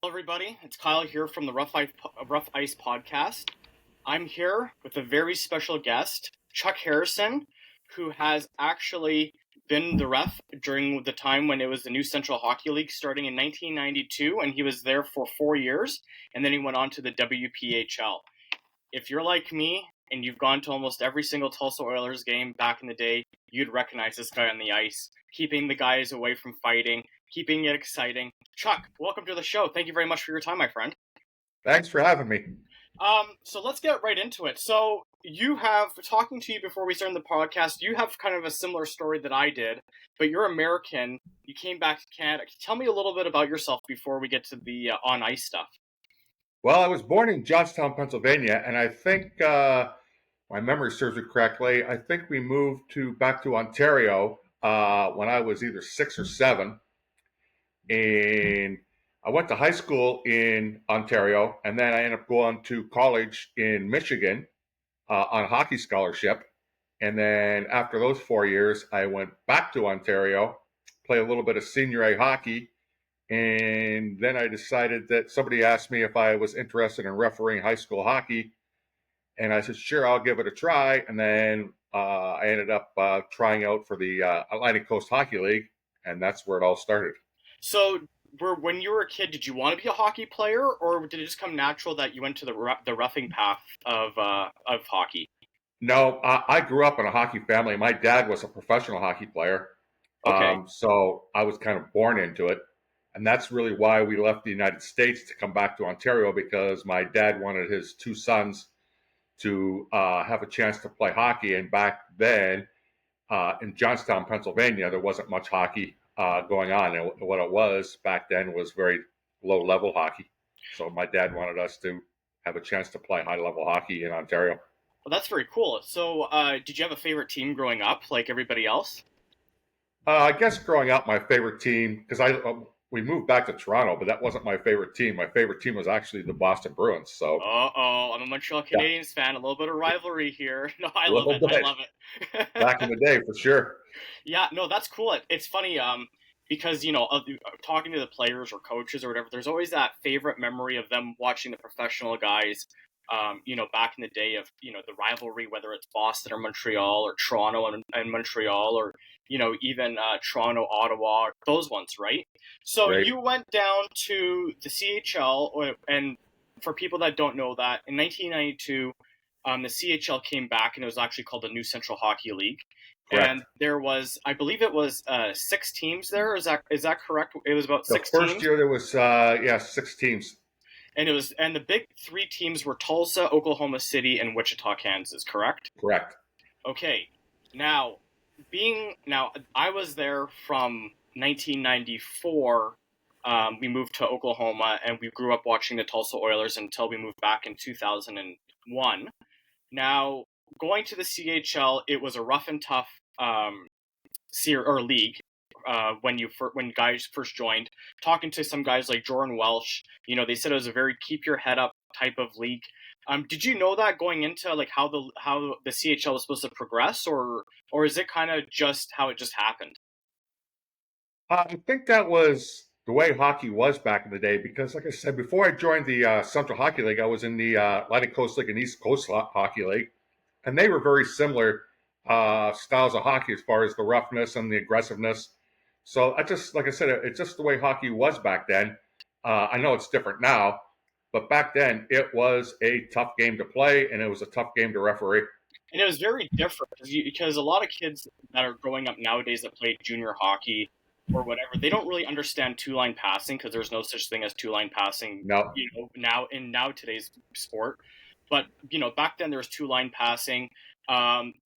Hello, everybody. It's Kyle here from the Rough Ice podcast. I'm here with a very special guest, Chuck Harrison, who has actually been the ref during the time when it was the new Central Hockey League starting in 1992, and he was there for 4 years, and then he went on to the WPHL. If you're like me and you've gone to almost every single Tulsa Oilers game back in the day, you'd recognize this guy on the ice, keeping the guys away from fighting, keeping it exciting. Chuck, welcome to the show. Thank you very much for your time, my friend. Thanks for having me. So let's get right into it. So you have, talking to you before we started the podcast, you have kind of a similar story that I did, but you're American. You came back to Canada. Tell me a little bit about yourself before we get to the on-ice stuff. Well, I was born in Johnstown, Pennsylvania, and I think my memory serves me correctly. I think we moved back to Ontario when I was either 6 or 7, and I went to high school in Ontario, and then I ended up going to college in Michigan on a hockey scholarship. And then after those 4 years, I went back to Ontario, play a little bit of senior A hockey. And then I decided that somebody asked me if I was interested in refereeing high school hockey. And I said, sure, I'll give it a try. And then I ended up trying out for the Atlantic Coast Hockey League. And that's where it all started. So, when you were a kid, did you want to be a hockey player, or did it just come natural that you went to the roughing path of hockey? No, I grew up in a hockey family. My dad was a professional hockey player. Okay. So I was kind of born into it. And that's really why we left the United States to come back to Ontario, because my dad wanted his 2 sons to have a chance to play hockey. And back then in Johnstown, Pennsylvania, there wasn't much hockey going on. And what it was back then was very low level hockey. So my dad wanted us to have a chance to play high level hockey in Ontario. Well, that's very cool. So, did you have a favorite team growing up, like everybody else? I guess growing up, my favorite team, because we moved back to Toronto, but that wasn't my favorite team. My favorite team was actually the Boston Bruins. So Uh-oh, I'm a Montreal yeah, Canadiens fan. A little bit of rivalry here. No, I a love little it. I bit love back in it. the day for sure. Yeah, no, that's cool. It's funny, because talking to the players or coaches or whatever, there's always that favorite memory of them watching the professional guys. Back in the day of the rivalry, whether it's Boston or Montreal or Toronto and Montreal or even Toronto, Ottawa, those ones, right? So Right. you went down to the CHL, and for people that don't know that, in 1992, the CHL came back and it was actually called the New Central Hockey League, and Correct. there was, I believe it was 6 teams there. Is that correct? It was about The six first teams, year there was 6 teams. and the big three teams were Tulsa, Oklahoma City, and Wichita, Kansas. Correct? Correct. Okay. Now, I was there from 1994. We moved to Oklahoma, and we grew up watching the Tulsa Oilers until we moved back in 2001. Now, going to the CHL, it was a rough and tough league. When guys first joined, talking to some guys like Jordan Welsh, they said it was a very keep your head up type of league. Did you know that going into like how the CHL was supposed to progress, or is it kind of just how it just happened? I think that was the way hockey was back in the day, because, like I said, before I joined the Central Hockey League, I was in the Atlantic Coast League and East Coast Hockey League, and they were very similar styles of hockey as far as the roughness and the aggressiveness. So I just, like I said, it's just the way hockey was back then. I know it's different now, but back then it was a tough game to play, and it was a tough game to referee. And it was very different because a lot of kids that are growing up nowadays that play junior hockey or whatever, they don't really understand two-line passing because there's no such thing as two-line passing, No, now today's sport. But back then there was two-line passing.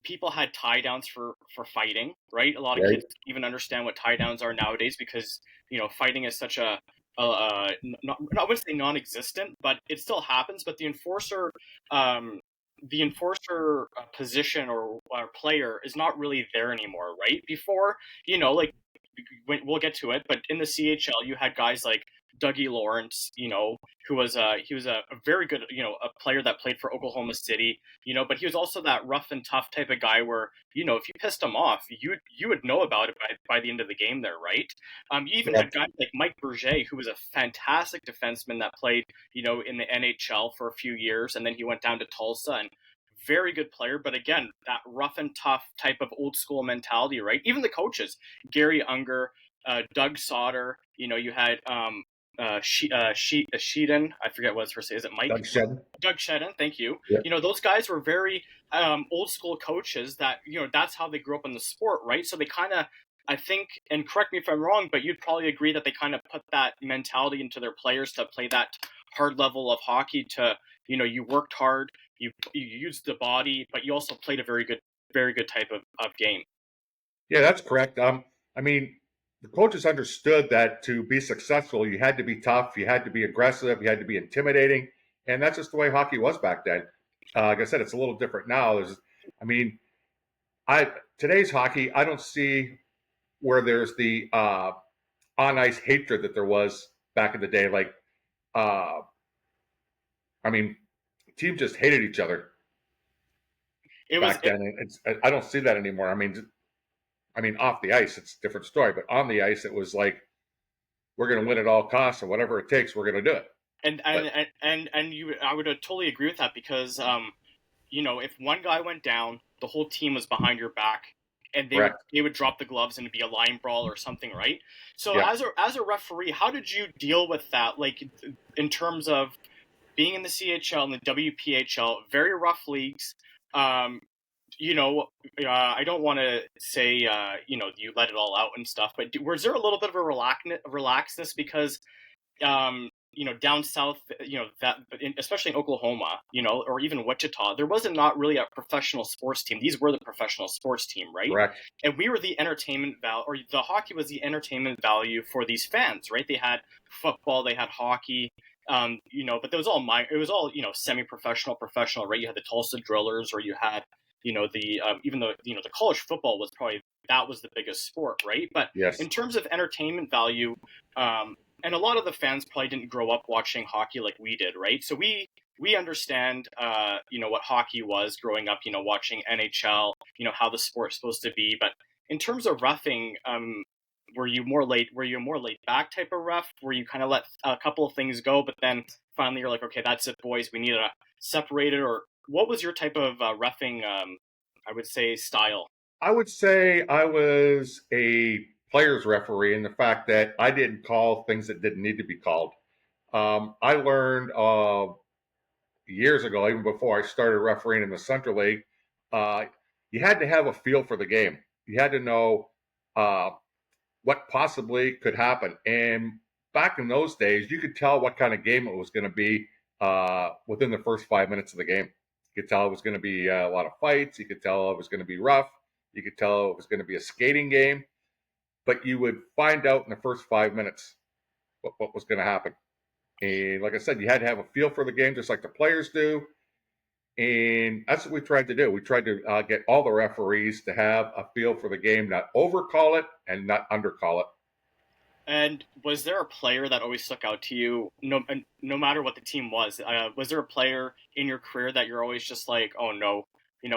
People had tie downs for fighting, right? A lot of right, kids even understand what tie downs are nowadays because fighting is such not, I wouldn't say non-existent, but it still happens. But um, the enforcer position or player is not really there anymore, right? Before, like we'll get to it, but in the CHL, you had guys like Dougie Lawrence, who was he was a very good, a player that played for Oklahoma City, but he was also that rough and tough type of guy where, if you pissed him off, you would know about it by the end of the game there, right? You even Yeah, had guys like Mike Berger, who was a fantastic defenseman that played, in the NHL for a few years, and then he went down to Tulsa, and very good player, but again, that rough and tough type of old school mentality, right? Even the coaches, Gary Unger, Doug Sauter, you had Sheehan, I forget what his first name is. It Mike? Doug Shedden. Doug Shedden, thank you. Yeah. Those guys were very old school coaches that, that's how they grew up in the sport, right? So they kind of, I think, and correct me if I'm wrong, but you'd probably agree that they kind of put that mentality into their players to play that hard level of hockey to, you worked hard, you used the body, but you also played a very good type of game. Yeah, that's correct. I mean, the coaches understood that to be successful, you had to be tough, you had to be aggressive, you had to be intimidating, and that's just the way hockey was back then. Like I said, it's a little different now. I mean, I today's hockey, I don't see where there's the on ice hatred that there was back in the day. Like, uh, I mean, teams just hated each other It was back then. I don't see that anymore. I mean, off the ice, it's a different story, but on the ice, it was like we're going to win at all costs, and whatever it takes, we're going to do it. and But I would totally agree with that because if one guy went down, the whole team was behind your back, and correct, they would drop the gloves and it'd be a line brawl or something, right? So yeah. as a referee, how did you deal with that? Like in terms of being in the CHL and the WPHL, very rough leagues. Um, I don't want to say you let it all out and stuff, but was there a little bit of a relaxedness because down south, that, especially in Oklahoma, or even Wichita, there wasn't not really a professional sports team. These were the professional sports team, right? Correct. And we were the entertainment value, or the hockey was the entertainment value for these fans, right? They had football, they had hockey, but it was all, semi-professional, professional, right? You had the Tulsa Drillers, or you had, the even though the college football was probably that was the biggest sport, right? But Yes. in terms of entertainment value, and a lot of the fans probably didn't grow up watching hockey like we did, right? So we understand, what hockey was growing up, watching NHL, how the sport's supposed to be. But in terms of roughing, were you more laid back type of ref? Where you kind of let a couple of things go, but then finally you're like, okay, that's it, boys. We need to separate it. Or what was your type of roughing? I would say style. I would say I was a players referee in the fact that I didn't call things that didn't need to be called. I learned years ago, even before I started refereeing in the Central League, uh, you had to have a feel for the game. You had to know uh, what possibly could happen. And back in those days, you could tell what kind of game it was going to be within the first 5 minutes of the game. You could tell it was going to be a lot of fights. You could tell it was going to be rough. You could tell it was going to be a skating game. But you would find out in the first 5 minutes what was going to happen. And like I said, you had to have a feel for the game, just like the players do. And that's what we tried to do. We tried to get all the referees to have a feel for the game, not overcall it and not undercall it. And was there a player that always stuck out to you, no matter what the team was? Was there a player in your career that you're always just like, oh no,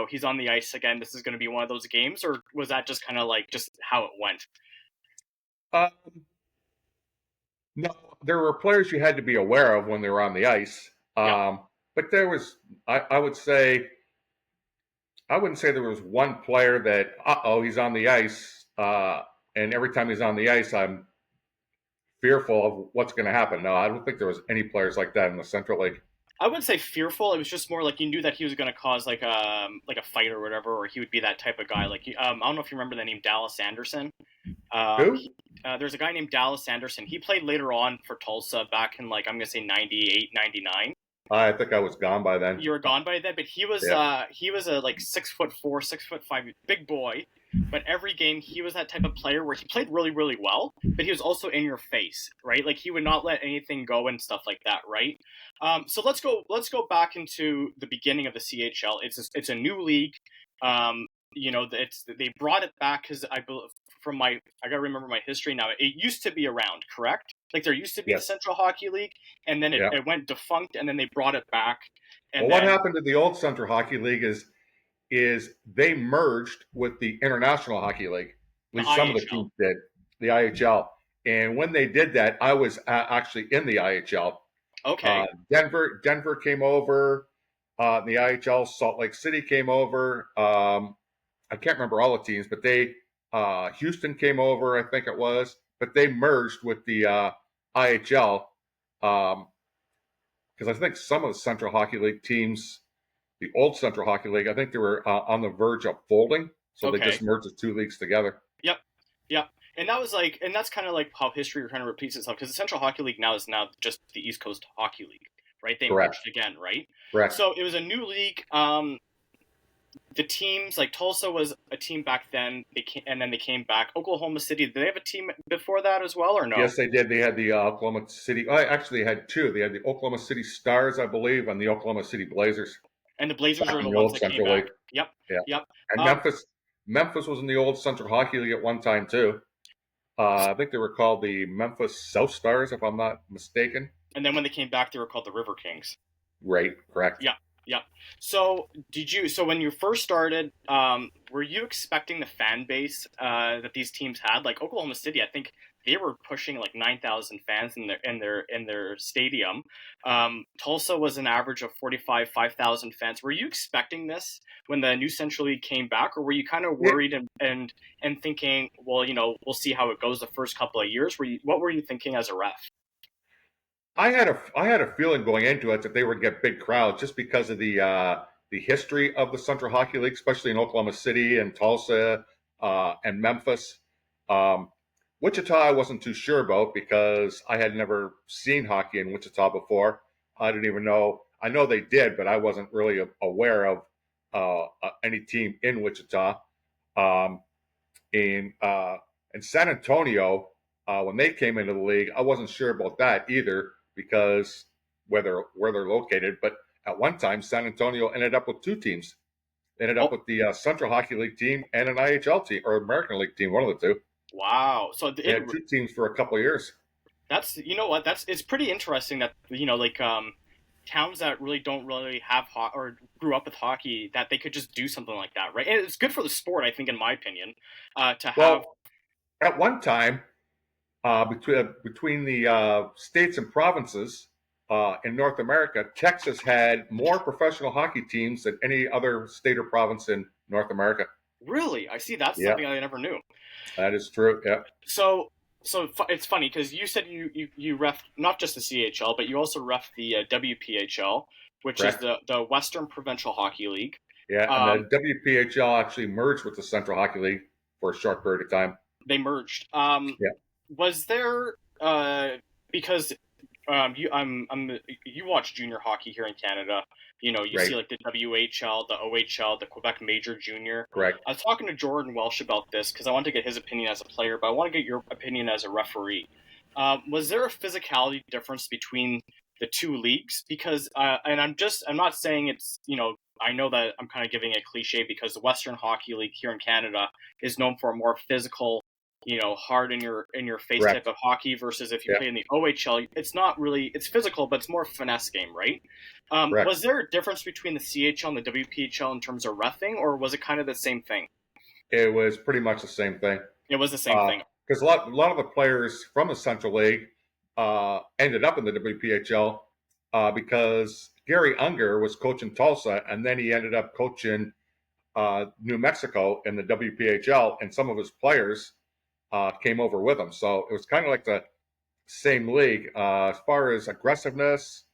he's on the ice again. This is going to be one of those games, or was that just kind of like just how it went? Uh, no, there were players you had to be aware of when they were on the ice. Yeah, But there was, I would say, I wouldn't say there was one player that, he's on the ice. And every time he's on the ice, I'm fearful of what's going to happen. No, I don't think there was any players like that in the Central League. I wouldn't say fearful. It was just more like you knew that he was going to cause like a fight or whatever, or he would be that type of guy. Like I don't know if you remember the name Dallas Anderson. Who? There's a guy named Dallas Anderson. He played later on for Tulsa back in like I'm gonna say 98, 99. I think I was gone by then. You were gone by then, but Yeah. he was a like 6'4", 6'5", big boy. But every game he was that type of player where he played really really well, but he was also in your face, right? Like he would not let anything go and stuff like that, right? So let's go back into the beginning of the CHL. It's a new league. It's they brought it back because from my, I gotta remember my history now. It used to be around, correct? Like there used to be the Yes. Central Hockey League, and then Yeah. it went defunct, and then they brought it back, Well, and what then happened to the old Central Hockey League is they merged with the International Hockey League. At the least some of the IHL. teams did, the IHL. And when they did that, I was actually in the IHL. Okay, Denver came over. The IHL, Salt Lake City came over. I can't remember all the teams, but they Houston came over, I think it was. But they merged with the IHL because I think some of the Central Hockey League teams, the old Central Hockey League, I think they were on the verge of folding, so they okay, just merged the two leagues together. yep, yep. And that was like, and that's kind of like how history kind of repeats itself because the Central Hockey League now is now just the East Coast Hockey League, right? They Correct. merged again, right? Correct. So it was a new league. The teams like Tulsa was a team back then. And then they came back. Oklahoma City. Did they have a team before that as well, or no? Yes, they did. They had the Oklahoma City. Actually, they had two. They had the Oklahoma City Stars, I believe, and the Oklahoma City Blazers And the Blazers back are in the the ones old that came Central back. League. Yep, Yeah, yep. and Memphis was in the old Central Hockey League at one time too. I think they were called the Memphis South Stars, if I'm not mistaken. And then when they came back, they were called the River Kings. Right, correct. Yeah, yeah. So did you? So when you first started, were you expecting the fan base that these teams had? Like Oklahoma City, I think they were pushing like 9,000 fans in their stadium. Tulsa was an average of 5,000 fans. Were you expecting this when the new Central League came back, or were you kind of Yeah, worried and thinking, well, we'll see how it goes the first couple of years? What were you thinking as a ref? I had a feeling going into it that they would get big crowds just because of the history of the Central Hockey League, especially in Oklahoma City and Tulsa and Memphis. Um, Wichita, I wasn't too sure about because I had never seen hockey in Wichita before. I didn't even know. I know they did, but I wasn't really aware of any team in Wichita. Um, in San Antonio, when they came into the league, I wasn't sure about that either because where they're located. But at one time, San Antonio ended up with two teams. They ended up Oh, with the Central Hockey League team and an IHL team or American League team, one of the two. wow. So They it had two teams for a couple of years. That's what that's it's pretty interesting that like towns that really don't really have or grew up with hockey that they could just do something like that, right? And it's good for the sport, I think, in my opinion, to have. Well, at one time, between the states and provinces in North America, Texas had more professional hockey teams than any other state or province in North America. Really, I see that's Yeah, something I never knew. that is true. Yeah, So it's funny because you said you ref not just the CHL, but you also ref the WPHL, which is correct. the Western Provincial Hockey League. Yeah, and Um, the WPHL actually merged with the Central Hockey League for a short period of time. they merged. Yeah, Was there because you watch junior hockey here in Canada. You right, see like the WHL, the OHL, the Quebec Major Junior. correct. I was talking to Jordan Welsh about this because I want to get his opinion as a player, but I want to get your opinion as a referee. Was there a physicality difference between the two leagues? Because and I'm not saying it's I know that I'm kind of giving a cliche because the Western Hockey League here in Canada is known for a more physical, hard in your face type Correct. of hockey versus if you Yeah, play in the OHL, it's not really it's physical, but it's more finesse game, right? correct. Was there a difference between the CHL and the WPHL in terms of roughing, or was it kind of the same thing? It was pretty much the same thing. It was the same thing. Because a lot of the players from the Central League ended up in the WPHL because Gary Unger was coaching Tulsa, and then he ended up coaching New Mexico in the WPHL, and some of his players came over with him. So it was kind of like the same league as far as aggressiveness,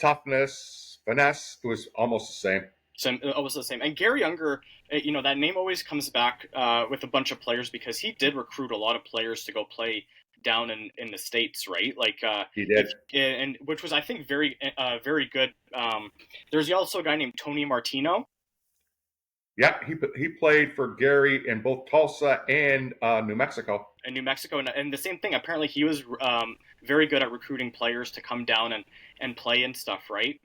toughness, finesse. It was almost the same. So it was the same. And Gary Unger, that name always comes back with a bunch of players because he did recruit a lot of players to go play down in the states, right? Like He if did. and which was I think very good. There's also a guy named Tony Martino. Yeah, he played for Gary in both Tulsa and New Mexico. In New Mexico, and the same thing. Apparently, he was very good at recruiting players to come down and play and stuff, right?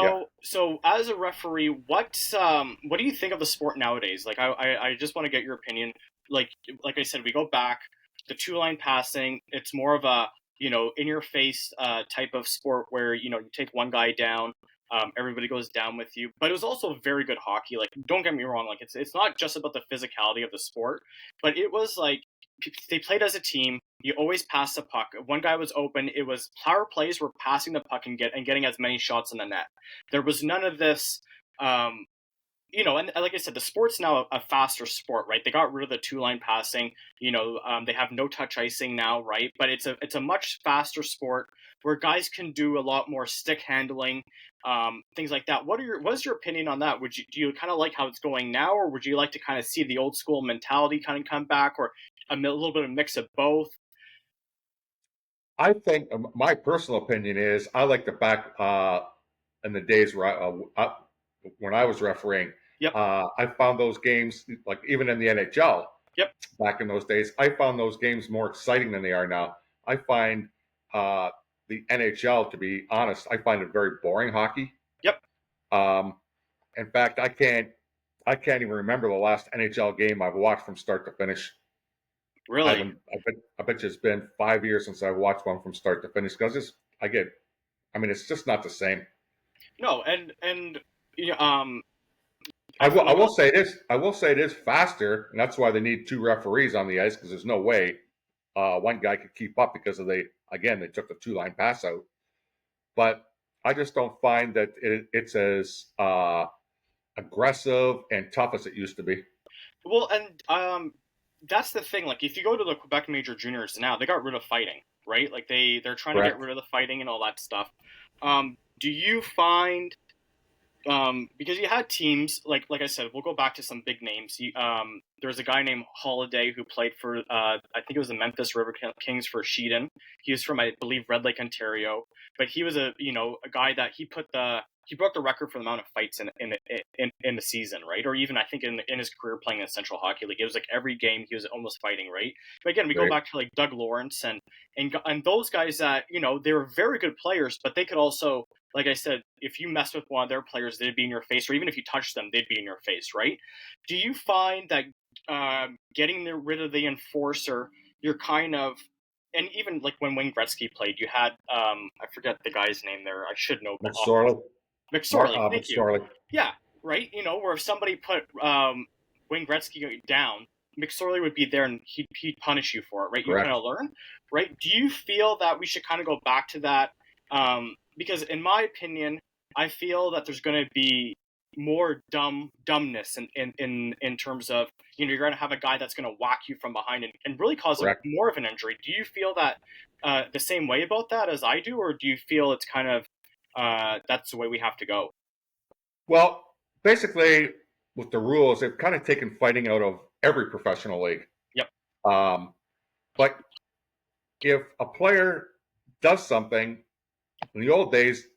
Yeah. So as a referee, what do you think of the sport nowadays? Like, I just want to get your opinion. like I said, we go back the two line passing. It's more of a in your face type of sport where you take one guy down, everybody goes down with you. But it was also very good hockey. Like, don't get me wrong, like it's not just about the physicality of the sport, but it was like they played as a team. You always pass the puck. If one guy was open, it was power plays were passing the puck and getting as many shots in the net. There was none of this. Um, and like I said, the sport's now a faster sport, right? They got rid of the two line passing. They have no touch icing now, right? But it's a much faster sport where guys can do a lot more stick handling, things like that. What's your opinion on that? Do you kind of like how it's going now, or would you like to kind of see the old school mentality kind of come back, or little bit of mix of both? I think my personal opinion is I like the back in the days when I was refereeing. Yep, I found those games, like even in the NHL yep, back in those days, I found those games more exciting than they are now. I find uh, the NHL, to be honest, I find it very boring hockey. yep. Um, in fact, I can't even remember the last NHL game I've watched from start to finish. I Really? haven't. I bet you it's been 5 years since I watched one from start to finish because I get. I mean, it's just not the same. No, and I I will. I like will say this. I will say it is faster, and that's why they need two referees on the ice because there's no way one guy could keep up because they took the two line pass out. But I just don't find that it's as aggressive and tough as it used to be. well, and that's the thing. Like, if you go to the Quebec Major Juniors now, they got rid of fighting, right? Like they're trying to get Correct. rid of the fighting and all that stuff. Do you find because you had teams like I said, we'll go back to some big names. There was a guy named Holiday who played for I think it was the Memphis River Kings for Sheedon. He was from, I believe, Red Lake, Ontario, but he was a guy that he broke the record for the amount of fights in the season, right? Or even I think in his career playing in the Central Hockey League, it was like every game he was almost fighting, right? But again, we go Right. back to like Doug Lawrence and those guys that they were very good players, but they could also, like I said, if you mess with one of their players, they'd be in your face, or even if you touch them, they'd be in your face, right? Do you find that getting rid of the enforcer, you're kind of, and even like when Wayne Gretzky played, you had I forget the guy's name there. I should know off McSorley. McSorley. Thank you. McSorley. Yeah, right. Where if somebody put Wayne Gretzky down, McSorley would be there and he'd punish you for it, right? You kind Correct. of learn, right? Do you feel that we should kind of go back to that? Because in my opinion, I feel that there's going to be more dumbness in terms of you're going to have a guy that's going to whack you from behind and really cause Correct. more of an injury. Do you feel that the same way about that as I do, or do you feel it's kind of that's the way we have to go? Well, basically, with the rules, they've kind of taken fighting out of every professional league. Yep. Um, but if a player does something, in the old days,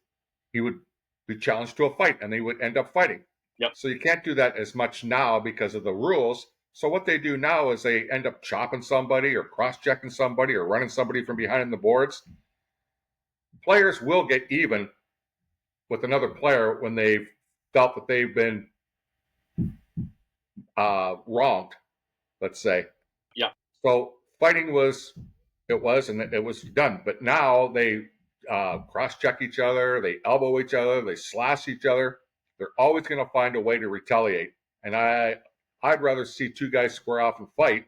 he would be challenged to a fight and they would end up fighting. Yep. So you can't do that as much now because of the rules. So what they do now is they end up chopping somebody or cross-checking somebody or running somebody from behind the boards. Players will get even with another player when they've felt that they've been wronged, let's say. Yep. So fighting and it was done. But now they cross check each other, they elbow each other, they slash each other. They're always going to find a way to retaliate. And I'd rather see two guys square off and fight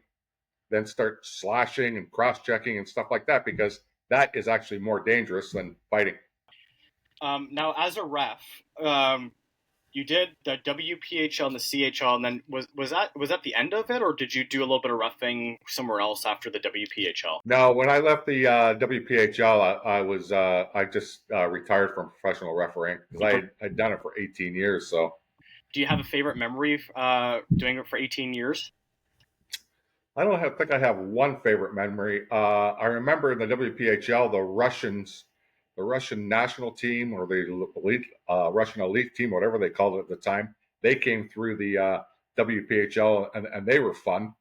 than start slashing and cross checking and stuff like that because that is actually more dangerous than fighting. Now, as a ref, you did the WPHL and the CHL, and then was that the end of it, or did you do a little bit of roughing somewhere else after the WPHL? Now, when I left the WPHL, I just retired from professional refereeing because I'd done it for 18 years. So Do you have a favorite memory doing it for 18 years? think I have one favorite memory. I remember in the WPHL, the Russian national team or the elite, Russian elite team, whatever they called it at the time, they came through the WPHL and they were fun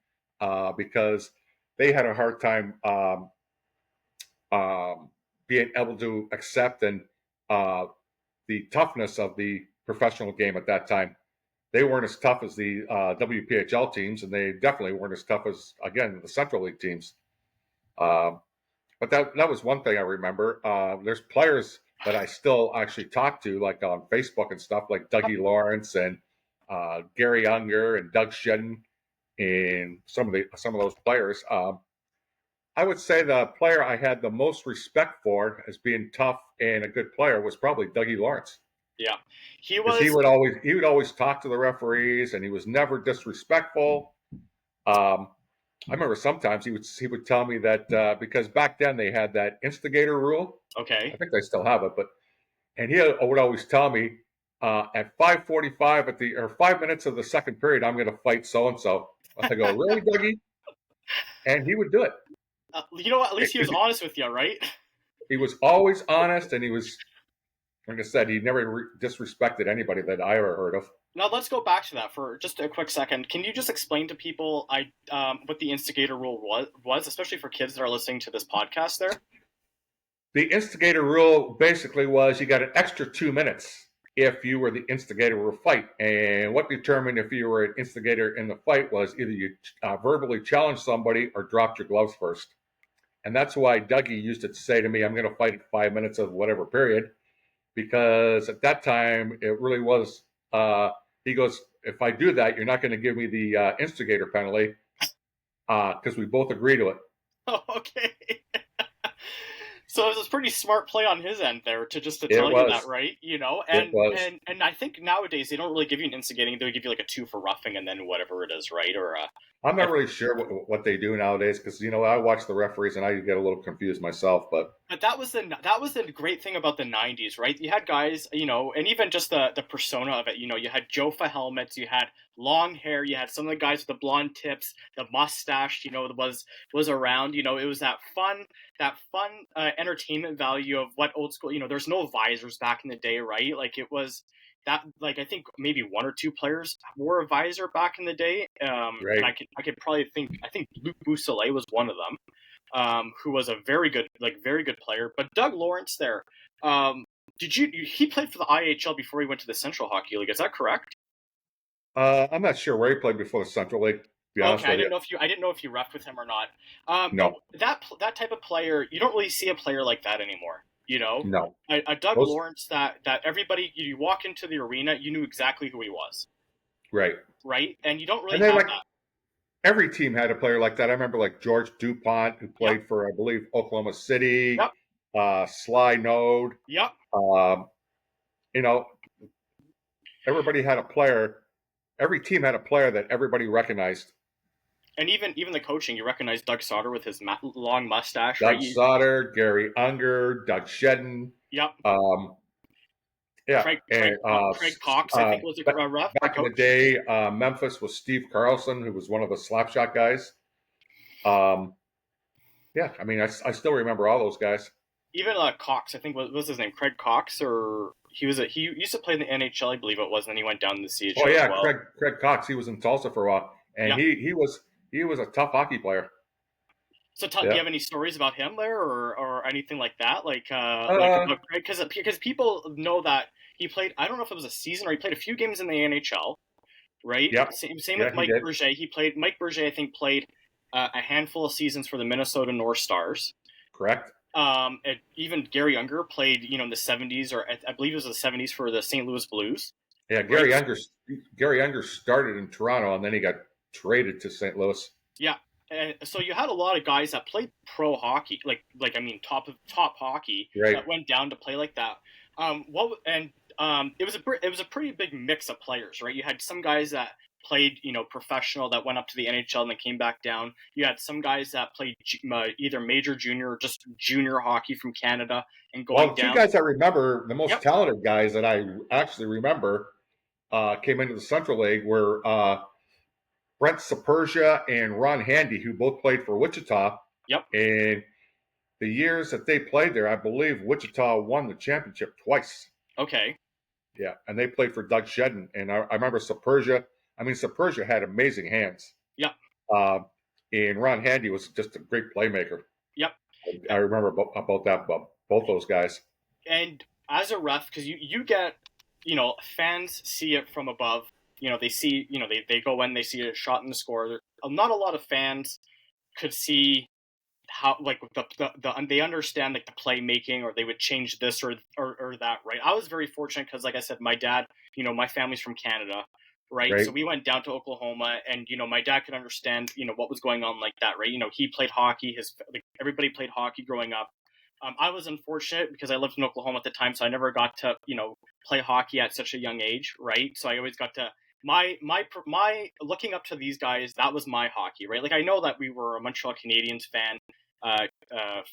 because they had a hard time being able to accept and uh, the toughness of the professional game at that time. they weren't as tough as the WPHL teams, and they definitely weren't as tough as, again, the Central League teams. Um, but that was one thing I remember. There's players that I still actually talk to, like on Facebook and stuff, like Dougie Lawrence and Gary Unger and Doug Shedden, and some of those players. I would say the player I had the most respect for as being tough and a good player was probably Dougie Lawrence, Yeah, he because was. he would always talk to the referees, and he was never disrespectful. Um, I remember sometimes he would tell me that because back then they had that instigator rule. I Okay. think they still have it, but and he would always tell me at 5:45 at the or 5 minutes of the second period, I'm going to fight so and so. I go, really, Dougie? And he would do it. You know what? At least he was honest with you, right? He was always honest, and he was, like I said, he never disrespected anybody that I ever heard of. Now let's go back to that for just a quick second. Can you just explain to people what the instigator rule was, especially for kids that are listening to this podcast there? The instigator rule basically was you got an extra 2 minutes if you were the instigator of a fight. And what determined if you were an instigator in the fight was either you verbally challenged somebody or dropped your gloves first. And that's why Dougie used it to say to me, I'm going to fight at 5 minutes of whatever period, because at that time it really was, he goes, if I do that, you're not going to give me the instigator penalty because we both agree to it. Oh, okay. So it was a pretty smart play on his end there to It tell you that, was. right? You know, It was. and I think nowadays they don't really give you an instigating; they'll give you like a 2 for roughing and then whatever it is, right? Or I'm not really sure what they do nowadays because I watch the referees and I get a little confused myself. But But that was the great thing about the '90s, right? You had guys, you know, and even just the persona of it. You know, you had Jofa helmets, you had long hair, you had some of the guys with the blonde tips, the mustache. You know, was around. You know, it was that fun entertainment value of what old school. You know, there's no visors back in the day, right? Like it was that. Like I think maybe 1 or 2 players wore a visor back in the day. And right, I could probably think. I think Luc Bousselet was one of them, who was a very good player. But Doug Lawrence there, he played for the IHL before he went to the Central Hockey League? Is that correct? I'm not sure where he played before the Central League. To be Okay, honest with you, I didn't know if you reffed with him or not. But no, that type of player, you don't really see a player like that anymore. You know, no. a Doug Those Lawrence that everybody you walk into the arena, you knew exactly who he was, right, right? And you don't really and they have like that. every team had a player like that. I remember like George Dupont, who Yep, played for I believe Oklahoma City, yep, Sly Node. yep. Um, you know, everybody had a player. Every team had a player that everybody recognized. And even the coaching, you recognize Doug Sauter with his long mustache, right? Doug Sauter, Gary Unger, Doug Shedden. Yep. Um, yeah, and Craig Cox, I think was a ref, the back in the coach. day, Memphis was Steve Carlson, who was one of the slapshot guys. Um, yeah, I mean, I still remember all those guys. Even Cox, I think was his name, Craig Cox, or he used to play in the NHL, I believe it was, and then he went down to the Oh CHL as yeah, well. Craig Cox. He was in Tulsa for a while, and Yeah. he was a tough hockey player. So do you Yeah. have any stories about him there, or anything like that, like Uh, about Craig? Because people know that he played. I don't know if it was a season or he played a few games in the NHL, right? yep. Same Yeah, with he Mike did. Berger. Mike Berger, I think, played a handful of seasons for the Minnesota North Stars. Correct. Even Gary Unger played, you know, in the '70s, or I believe it was the '70s for the St. Louis Blues, Yeah, right? Gary Unger started in Toronto, and then he got traded to St. Louis. Yeah, and so you had a lot of guys that played pro hockey, I mean top hockey, Right. that went down to play like that. It was a pretty big mix of players, right? You had some guys that played, you know, professional, that went up to the NHL and then came back down. You had some guys that played either major, junior, or just junior hockey from Canada and Well, going the two down. guys I remember, the most Yep, talented guys that I actually remember, came into the Central League were Brent Saperja and Ron Handy, who both played for Wichita. yep, And the years that they played there, I believe Wichita won the championship twice. okay, Yeah, and they played for Doug Shedden. And I remember Saperja. I mean, Saperja had amazing hands. yep, Uh, and Ron Handy was just a great playmaker. yep. I remember about both those guys. And as a ref, because you get, you know, fans see it from above, they see, they go in, they see a shot in the score. Not a lot of fans could see how, like, they understand like the playmaking, or they would change this or that, right? I was very fortunate because, like I said, my dad, my family's from Canada, right? So Right. we went down to Oklahoma, and my dad could understand what was going on like that, right? He played hockey. Everybody played hockey growing up. I was unfortunate because I lived in Oklahoma at the time, so I never got to play hockey at such a young age, right? So I always got to my looking up to these guys. That was my hockey, right? Like, I know that we were a Montreal Canadiens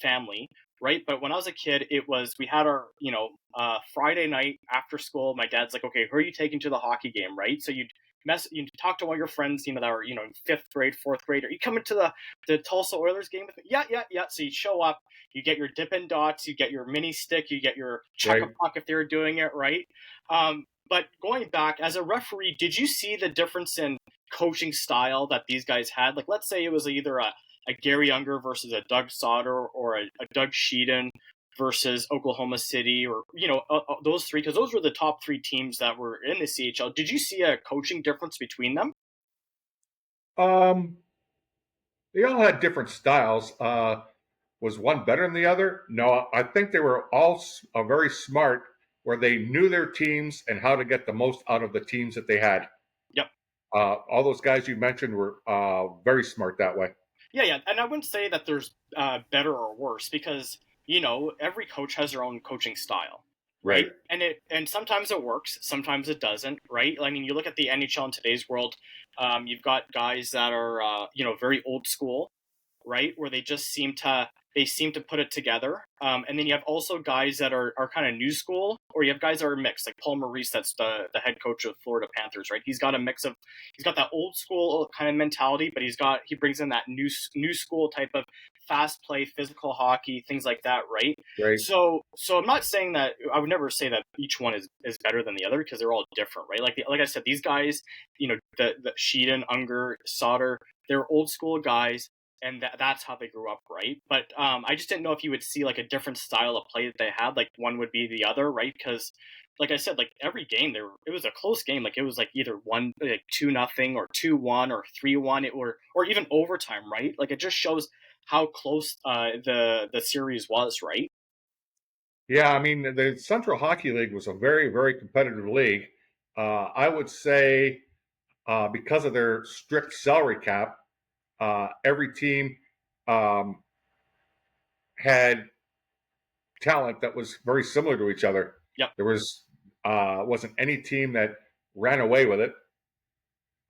family, right? But when I was a kid, we had our Friday night after school. My dad's like, okay, who are you taking to the hockey game, right? So you talk to all your friends, that were in fifth grade, fourth grade. Are you coming to the Tulsa Oilers game with me? Yeah, yeah, yeah. So you show up, you get your Dippin' Dots, you get your mini stick, you get your check a Right. puck if they were doing it right. But going back as a referee, did you see the difference in coaching style that these guys had? Like, let's say it was either a Gary Unger versus a Doug Sauter, or a Doug Sheehan versus Oklahoma City, or those three, because those were the top three teams that were in the CHL. Did you see a coaching difference between them? Um, they all had different styles. Was one better than the other? No, I think they were all very smart, where they knew their teams and how to get the most out of the teams that they had. Yep. All those guys you mentioned were very smart that way. Yeah, yeah, and I wouldn't say that there's better or worse, because every coach has their own coaching style, right? Right. And sometimes it works, sometimes it doesn't, right? I mean, you look at the NHL in today's world. You've got guys that are very old school, right? Where they seem to put it together. And then you have also guys that are kind of new school, or you have guys that are mixed, like Paul Maurice, that's the head coach of Florida Panthers, right? He's got that old school kind of mentality, but he brings in that new school type of fast play, physical hockey, things like that, right? Right. So I'm not saying that, I would never say that each one is better than the other, because they're all different, right? Like I said, these guys, the Sheehan, Unger, Sauter, they're old school guys, and that's how they grew up, right? But I just didn't know if you would see like a different style of play that they had, like one would be the other, right? Because, like I said, like every game it was a close game. Like, it was like either 2-0 or 2-1 or 3-1, or even overtime, right? Like, it just shows how close the series was, right? Yeah, I mean, the Central Hockey League was a very, very competitive league. I would say, because of their strict salary cap, every team um, had talent that was very similar to each other. Yep. There wasn't any team that ran away with it.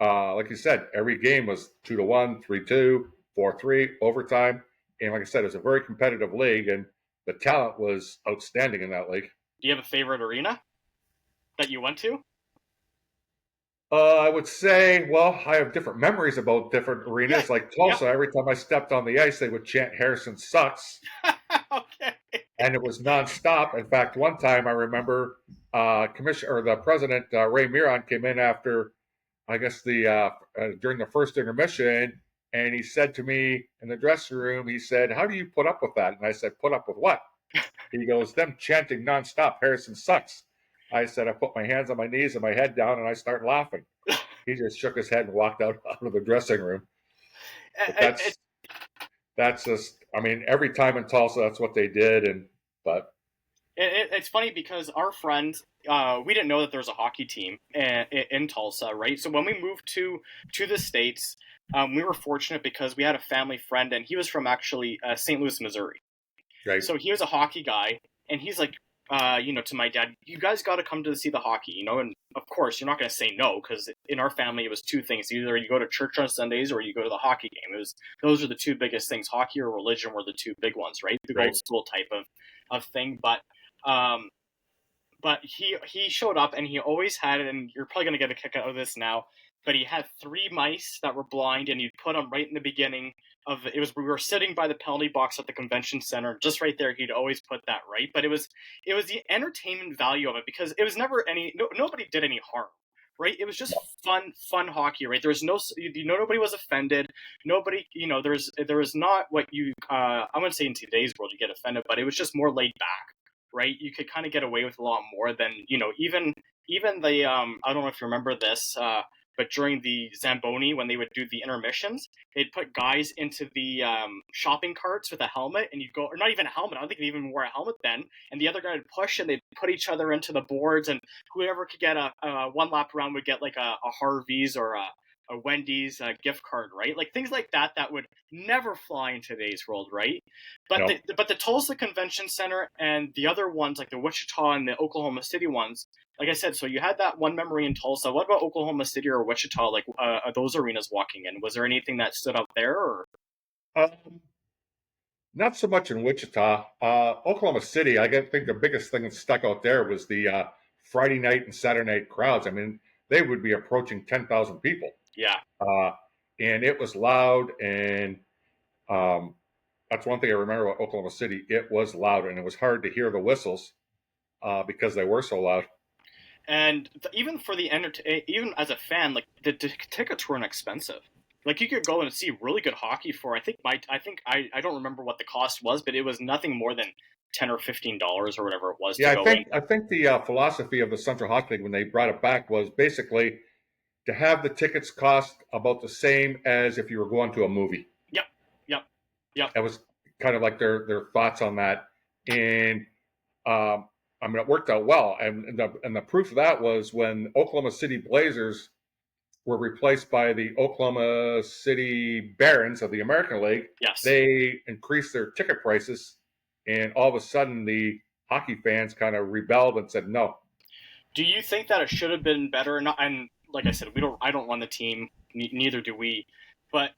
Like you said, every game was 2-1, 3-2, 4-3, overtime, and like I said, it was a very competitive league, and the talent was outstanding in that league. Do you have a favorite arena that you went to? I would say, well, I have different memories about different Yeah. arenas. Like Yep. Tulsa, every time I stepped on the ice, they would chant "Harrison sucks," Okay. and it was nonstop. In fact, one time I remember, commissioner or the president, Ray Miron, came in after, I guess, the during the first intermission, and he said to me in the dressing room, he said, "How do you put up with that?" And I said, "Put up with what?" He goes, "Them chanting nonstop, Harrison sucks." I said, I put my hands on my knees and my head down, and I start laughing. He just shook his head and walked out of the dressing room. But It's that's just, I mean, every time in Tulsa, that's what they did. And but it's funny because our friends, we didn't know that there was a hockey team in Tulsa, right? So when we moved to the States, we were fortunate because we had a family friend, and he was from actually St. Louis, Missouri. right, So he was a hockey guy, and he's like, to my dad, you guys got to come to see the hockey, and of course you're not going to say no, because in our family it was two things: either you go to church on Sundays or you go to the hockey game. Those are the two biggest things. Hockey or religion were the two big ones, right? The right. old school type of thing. Um, but he showed up, and he always had it, and you're probably going to get a kick out of this now, but he had three mice that were blind, and he'd put them right in the beginning of it. We were sitting by the penalty box at the convention center, just right there. He'd always put that, right, but it was the entertainment value of it, because it was never nobody did any harm, right? It was just fun hockey, right? There was nobody was offended. Nobody, there was not what you I wouldn't say in today's world you get offended, but it was just more laid back, right? You could kind of get away with a lot more than, even the I don't know if you remember this, but during the Zamboni when they would do the intermissions, they'd put guys into the shopping carts with a helmet, and you'd go, or not even a helmet. I don't think they even wore a helmet then. And the other guy would push, and they'd put each other into the boards, and whoever could get a one lap round would get like a Harvey's or a Wendy's gift card, right? Like things like that that would never fly in today's world, right? But No. the Tulsa Convention Center and the other ones, like the Wichita and the Oklahoma City ones, like I said, so you had that one memory in Tulsa. What about Oklahoma City or Wichita? Like are those arenas walking in? Was there anything that stood out there? Or Um, Not so much in Wichita. Oklahoma City, think the biggest thing that stuck out there was the Friday night and Saturday night crowds. I mean, they would be approaching 10,000 people. yeah, Uh, and it was loud. And um, that's one thing I remember about Oklahoma City. It was loud, and it was hard to hear the whistles because they were so loud. and even for the even as a fan, like the tickets weren't expensive. Like you could go and see really good hockey for I don't remember what the cost was, but it was nothing more than $10 or $15 or whatever it was Yeah, to go in. I think the philosophy of the Central Hockey League when they brought it back was basically to have the tickets cost about the same as if you were going to a movie. Yep, yep, yep. That was kind of like their thoughts on that, and I mean it worked out well. And the proof of that was when Oklahoma City Blazers were replaced by the Oklahoma City Barons of the American League. Yes. They increased their ticket prices, and all of a sudden the hockey fans kind of rebelled and said no. Do you think that it should have been better? Not, and like I said, we don't. I don't run the team. Neither do we. But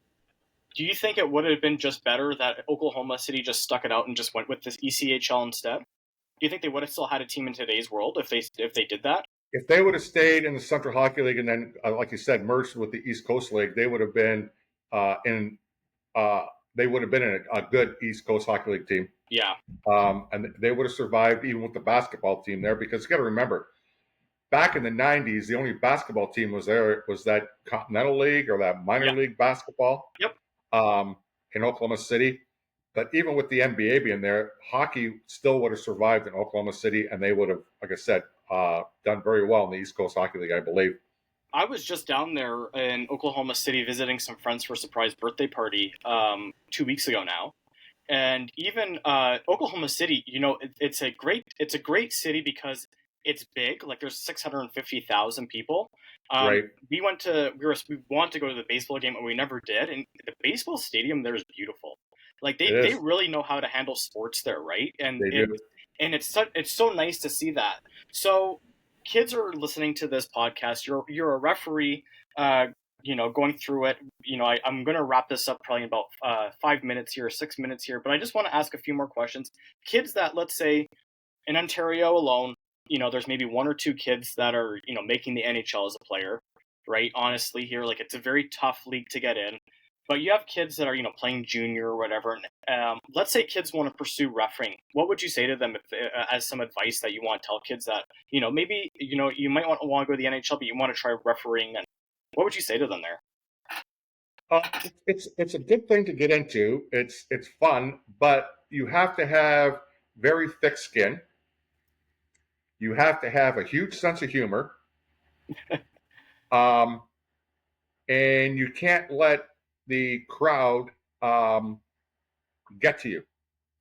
do you think it would have been just better that Oklahoma City just stuck it out and just went with this ECHL instead? Do you think they would have still had a team in today's world if they did that? If they would have stayed in the Central Hockey League and then, like you said, merged with the East Coast League, they would have been in. They would have been in a good East Coast Hockey League team. Yeah. And they would have survived even with the basketball team there because you got to remember, back in the 90s, the only basketball team was there was that Continental League or that minor league basketball Yep. In Oklahoma City. But even with the NBA being there, hockey still would have survived in Oklahoma City, and they would have, like I said, done very well in the East Coast Hockey League, I believe. I was just down there in Oklahoma City visiting some friends for a surprise birthday party 2 weeks ago now. And even Oklahoma City, it's a great city because it's big. Like there's 650,000 people. Right. We wanted to go to the baseball game, and we never did. And the baseball stadium there is beautiful. Like they really know how to handle sports there, right? They do. And it's so nice to see that. So kids are listening to this podcast. You're a referee. Going through it, I'm going to wrap this up probably in about 5 minutes here, 6 minutes here, but I just want to ask a few more questions. Kids that, let's say, in Ontario alone, there's maybe one or two kids that are, making the NHL as a player, right? Honestly, here, like it's a very tough league to get in, but you have kids that are, playing junior or whatever. And let's say kids want to pursue refereeing. What would you say to them as some advice that you want to tell kids that, maybe, you might want to go to the NHL, but you want to try refereeing? And what would you say to them there? It's a good thing to get into. It's fun, but you have to have very thick skin. You have to have a huge sense of humor, and you can't let the crowd get to you.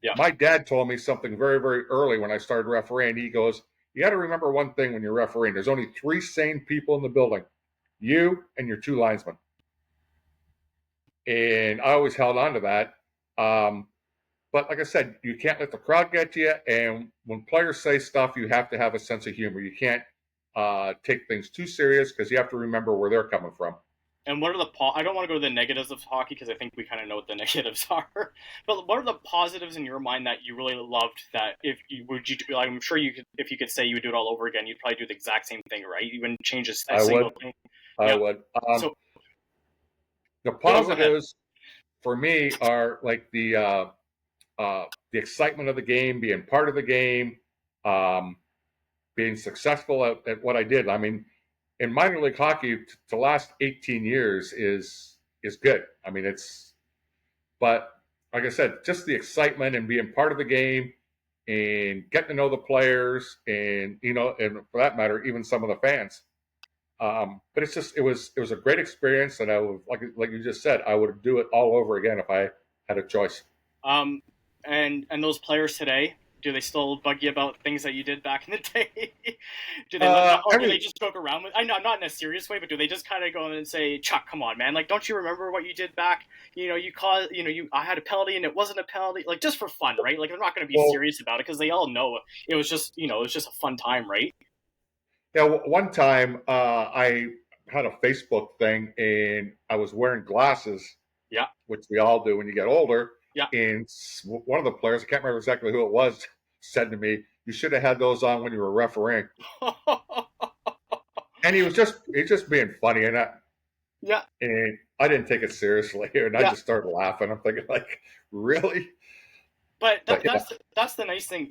Yeah. My dad told me something very, very early when I started refereeing. He goes, "You got to remember one thing when you're refereeing. There's only 3 sane people in the building: you and your 2 linesmen." And I always held on to that. But like I said, you can't let the crowd get to you. And when players say stuff, you have to have a sense of humor. You can't take things too serious because you have to remember where they're coming from. And what are I don't want to go to the negatives of hockey because I think we kind of know what the negatives are. But what are the positives in your mind that you really loved? That I'm sure you could, if you could say you would do it all over again, you'd probably do the exact same thing, right? You wouldn't change a single thing. I would. So the positives for me are like the excitement of the game, being part of the game, being successful at what I did. I mean, in minor league hockey, to last 18 years is good. I mean, but like I said, just the excitement and being part of the game, and getting to know the players, and and for that matter, even some of the fans. But it was a great experience, and I would like you just said, I would do it all over again if I had a choice. Um, and those players today, do they still bug you about things that you did back in the day? Do they look, or do they Every just joke around with? I know, not in a serious way, but do they just kind of go in and say, "Chuck, come on, man! Like, don't you remember what you did back? You caused, I had a penalty and it wasn't a penalty, like just for fun, right? Like, they're not going to be well, serious about it because they all know it was just, it was just a fun time, right? yeah, one time I had a Facebook thing, and I was wearing glasses, Yeah, which we all do when you get older. yeah. And one of the players, I can't remember exactly who it was, said to me, "You should have had those on when you were refereeing." And he was just being funny, Yeah, and I didn't take it seriously, and I yeah. just started laughing. I'm thinking, like, really? But But yeah, that's the nice thing.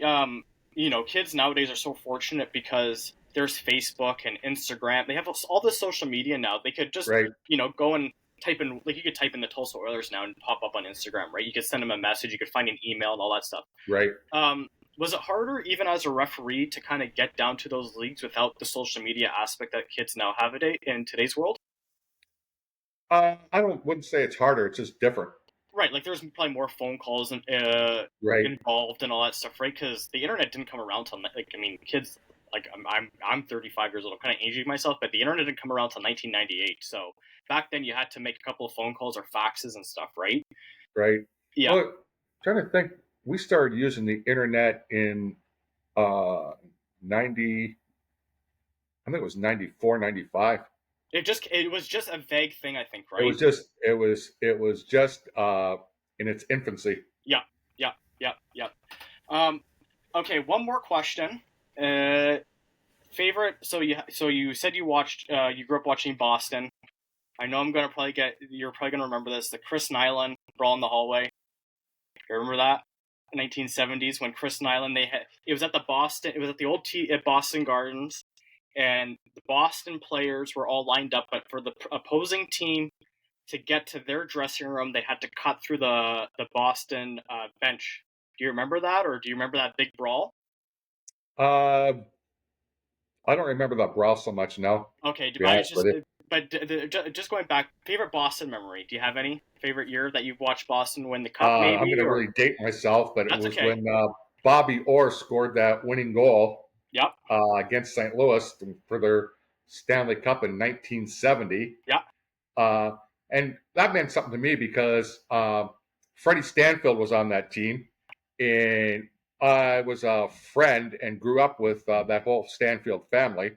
Kids nowadays are so fortunate because there's Facebook and Instagram. They have all this social media now. They could just right, go and type in, like, you could type in the Tulsa Oilers now and pop up on Instagram, right? You could send them a message. You could find an email and all that stuff. right. Was it harder, even as a referee, to kind of get down to those leagues without the social media aspect that kids now have in today's world? I don't wouldn't say it's harder. It's just different, Right, like there's probably more phone calls and right, involved and all that stuff, right? Because the internet didn't come around till, like, I mean, kids, like, I'm 35 years old. I'm kind of aging myself, but the internet didn't come around till 1998. So back then, you had to make a couple of phone calls or faxes and stuff, right? right. Yeah, Well, trying to think, we started using the internet in uh 90, I think it was 94, 95. it was just a vague thing, I think, It right? was just it was just in its infancy. Yeah, yeah, yeah, yeah. Um, okay, one more question. Uh, favorite? So you said you grew up watching Boston. I know you're probably gonna remember this. The Chris Nyland brawl in the hallway. You remember that? 1970s when Chris Nyland, it was at it was at the old at Boston Gardens, and the Boston players were all lined up, but for the opposing team to get to their dressing room, they had to cut through the Boston bench. Do you remember that, or do you remember that big brawl? Uh, I don't remember that brawl so much now, Okay, to be honest with you. but just going back, favorite Boston memory. Do you have any favorite year that you've watched Boston win the cup, I'm going maybe? to Or really date myself, but it that's was okay. when Bobby Orr scored that winning goal Yep, against St. Louis for their Stanley Cup in 1970. yep. Uh, and that meant something to me because Freddie Stanfield was on that team, and I was a friend and grew up with that whole Stanfield family.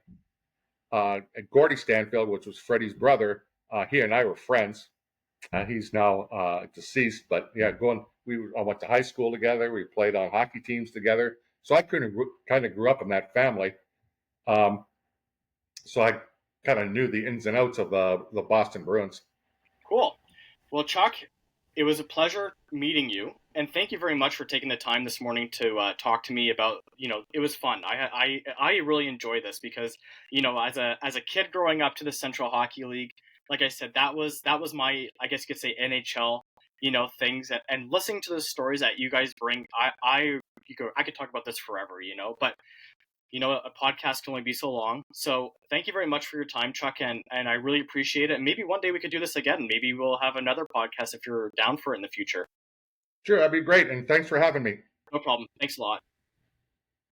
And Gordy Stanfield, which was Freddie's brother, he and I were friends. He's now deceased, but yeah, I went to high school together. We played on hockey teams together. So I kind of grew up in that family. Um, so I kind of knew the ins and outs of the Boston Bruins. Cool. Well, Chuck, it was a pleasure meeting you, and thank you very much for taking the time this morning to talk to me about. It was fun. I really enjoy this because, as a kid growing up to the Central Hockey League, like I said, that was my, I guess you could say, NHL, things, and listening to the stories that you guys bring. I could talk about this forever, but a podcast can only be so long. So thank you very much for your time, Chuck, and I really appreciate it. And maybe one day we could do this again. Maybe we'll have another podcast if you're down for it in the future. Sure, that'd be great. And thanks for having me. No problem. Thanks a lot.